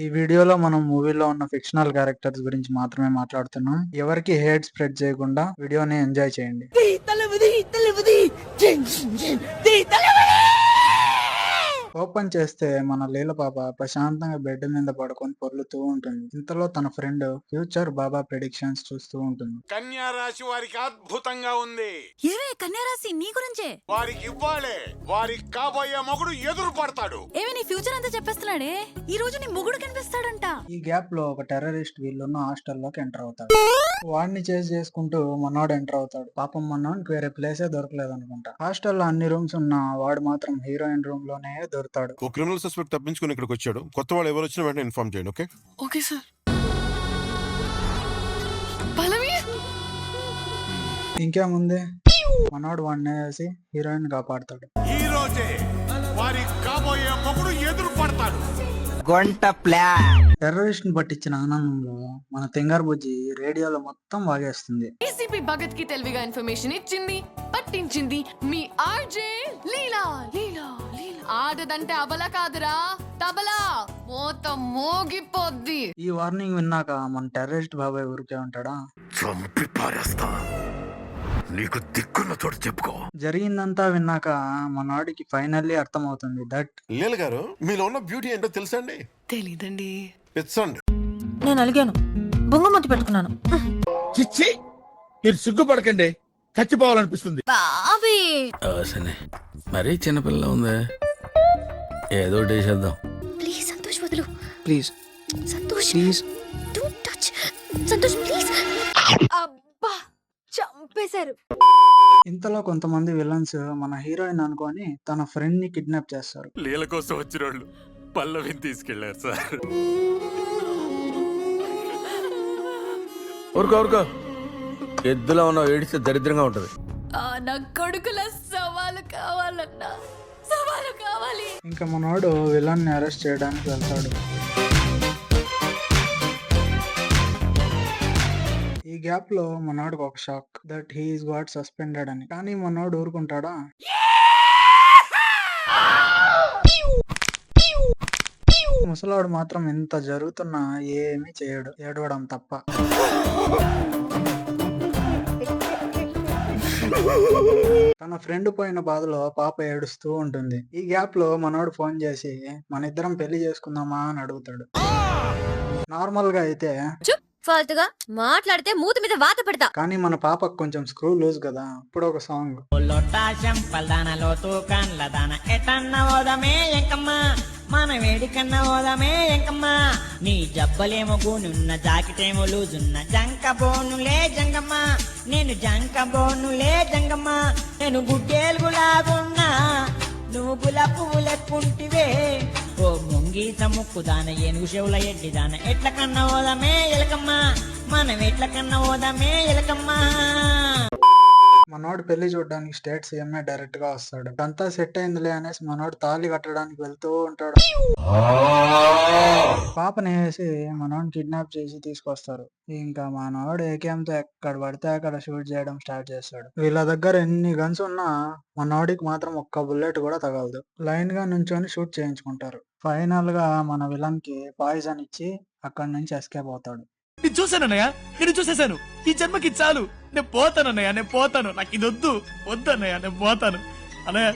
ఈ వీడియోలో మనం మూవీలో ఉన్న ఫిక్షనల్ క్యారెక్టర్స్ గురించి మాత్రమే మాట్లాడుతున్నాం. ఎవరికి హేట్ స్ప్రెడ్ చేయకుండా వీడియోని ఎంజాయ్ చేయండి. ఓపెన్ చేస్తే మన లీల పాప ప్రశాంతంగా బెడ్ మీద పడుకొని పొర్లుతూ ఉంటుంది. ఇంతలో తన ఫ్రెండ్ ఫ్యూచర్ బాబా ప్రెడిక్షన్స్ చూస్తూ ఉంటుంది. కన్యా రాశి వారికి అద్భుతంగా ఉంది. ఏవే కన్యా రాశి నీ గురించే. వారికి ఇవ్వాలే, వారికి కాబోయే మొగుడు ఎదురు పడతాడు. ఏవే నీ ఫ్యూచర్ అంతా చెప్పేస్తున్నాడే. ఈ రోజు నీ మొగుడు కనిపిస్తాడంట. ఈ గ్యాప్ లో ఒక టెర్రరిస్ట్ వీళ్ళున్న హాస్టల్లోకి ఎంటర్ అవుతాడు. వాడిని చేజ్ చేసుకుంటూ మనోడు ఎంటర్ అవుతాడు. పాపం మనోడికి వేరే ప్లేసే దొరకలేదు అనుకుంటా. హాస్టల్లో అన్ని రూమ్స్ ఉన్నా వాడు మాత్రం హీరోయిన్ రూమ్ లోనే దొరుకుతాడు. ఓ క్రిమినల్ సస్పెక్ట్ తప్పించుకుని ఇక్కడికి వచ్చాడు. కొత్త వాళ్ళు ఎవరు వచ్చినా వెంటనే ఇన్ఫార్మ్ చేయండి. Okay okay sir. పల్లవి ఇంకేముంది, మనోడు వాడిని వేసి హీరోయిన్ కాపాడుతాడు. ఈ రోజే వారి కాబోయే మొగుడు ఎదురు పడతాడు. టెర్రరిస్ట్ ని పట్టించిన ఆనందంలో మన తెంగారు బుజ్జి రేడియోలో మొత్తం వాగేస్తుంది. ఏసీపీ భగత్ కి తెలివిగా ఇన్ఫర్మేషన్ ఇచ్చింది, పట్టించింది మీ ఆర్జే లీలా. లీలా లీలా ఆడదంటే అబల కాదురా, తబలా మోత మోగిపోద్ది. ఈ వార్నింగ్ విన్నాక మన టెర్రరిస్ట్ బాబాయ్ ఊరికే ఉంటాడా? చంపి పారేస్తా, నీకు దిక్కున్న చోటు చెప్పుకో. జరిగిందంతా విన్నాక మనోడికి ఫైనల్లీ అర్థమవుతుంది దట్ లీల గారు, మీలో ఉన్న బ్యూటీ ఏంటో తెలుసా అండి? తెలీదండి. పెచ్చండి. నేను అలిగాను, బొంగమతి పెట్టుకున్నాను. చిచ్చి, మీరు సిగ్గుపడకండి, చచ్చిపోవాలనిపిస్తుంది. బాబీ మరీ చిన్నపిల్ల ఉందే, ఏదో చేద్దాం. ప్లీజ్ సంతోష్ వదులు. Please Santosh please don't touch. Santosh please. అబ్బా చంపేశారు. ఇంతలో కొంతమంది విలన్స్ మన హీరోయిన్ అనుకొని తన ఫ్రెండ్ ని కిడ్నాప్ చేస్తారు. లీల కోసం వచ్చిన వాళ్ళు పల్లవిని తీసుకెళ్లారు సార్. ఊరుకో ఎద్దులో ఉన్న ఏడిస్తే దరిద్రంగా ఉంటది. నా కొడుకుల సవాలు కావాలన్నా సవాలు కావాలి. ఇంకా మనోడు విలన్ ని అరెస్ట్ చేయడానికి వెళ్తాడు. ఈ గ్యాప్ లో మనోడికి ఒక shock that he's got suspended అని. కానీ మనోడు ఊరుకుంటాడా? ముసలాడు మాత్రం ఎంత జరుగుతున్నా ఏమీ చేయడు, ఏడవడం తప్ప. తన ఫ్రెండ్ పోయిన బాధలో పాప ఏడుస్తూ ఉంటుంది. ఈ గ్యాప్ లో మనోడు ఫోన్ చేసి మన ఇద్దరం పెళ్లి చేసుకుందామా అని అడుగుతాడు. నార్మల్ గా అయితే ఫాల్తుగా మాట్లాడితే మూతి మీద వాత పెడతా. కానీ మన పాపకు కొంచెం స్క్రూ లూజ్ కదా. ఇప్పుడు ఒక సాంగ్. మన వేడికన్నా ఓదమే ఎంకమ్మా, నీ జబ్బలేమో గూనున్న జాకెటేమో లూజున్న జంక బోనులే జంగమ్మా, నేను జంక బోనులే జంగమ్మా, నేను గుడ్డేలుగులాగున్నా నువ్వు గులా పువ్వులెక్కుంటివే, ఓ ముంగి సముక్కుదాన ఏనుగు చెవుల ఎడ్డిదాన, ఎట్ల కన్నా ఓదమే ఎలకమ్మా, మనం ఎట్ల కన్నా ఓదమే ఎలకమ్మా. మనోడు పెళ్లి చూడడానికి స్టేట్ సీఎంఏ డైరెక్ట్ గా వస్తాడు. అంతా సెట్ అయిందిలే అనేసి మనోడు తాళి కట్టడానికి వెళ్తూ ఉంటాడు. పాపని వేసి మనోడిని కిడ్నాప్ చేసి తీసుకొస్తారు. ఇంకా మనోడు ఏకేంతో ఎక్కడ పడితే అక్కడ షూట్ చేయడం స్టార్ట్ చేస్తాడు. వీళ్ళ దగ్గర ఎన్ని గన్స్ ఉన్నా మనోడికి మాత్రం ఒక్క బుల్లెట్ కూడా తగలదు. లైన్ గా నుంచొని షూట్ చేయించుకుంటారు. ఫైనల్ గా మన విలన్ కి పాయిజన్ ఇచ్చి అక్కడి నుంచి ఎస్కేప్ అవుతాడు. నేను చూసానన్నయ్య, నేను చూసేశాను. ఈ జన్మకి చాలు, నేను పోతానన్నయ్య, నేను పోతాను. నాకు ఇది వద్దన్నయ్య, నేను పోతాను అన్నయ్య.